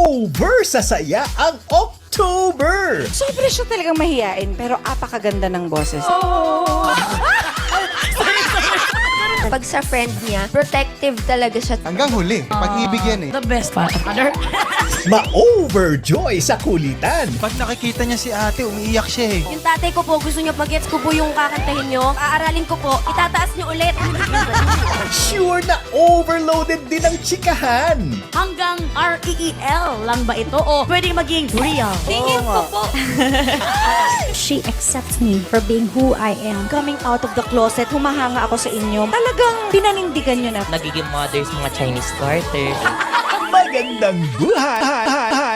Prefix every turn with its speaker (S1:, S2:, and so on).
S1: over sa saya ang October!
S2: Sobra siya talagang mahiyain, pero apakaganda ng boses.
S3: Pag sa friend niya, protective talaga siya.
S4: Hanggang huli. Pag-ibig yan eh.
S5: The best father.
S1: Ma-overjoy sa kulitan!
S4: Pag nakikita niya si ate, umiiyak siya eh.
S6: Yung tatay ko po, gusto niyo pag-gets ko po yung kakantahin niyo. Aaralin ko po, itataas niyo ulit.
S1: Sure na overloaded din ang chikahan!
S5: Hanggang REEL lang ba ito? O pwedeng maging real?
S6: Tingin ko po.
S7: She accepts me for being who I am.
S2: Coming out of the closet, humahanga ako sa inyo. Talagang pinanindigan nyo na.
S8: Nagiging mothers mga Chinese starter.
S1: Magandang buhay!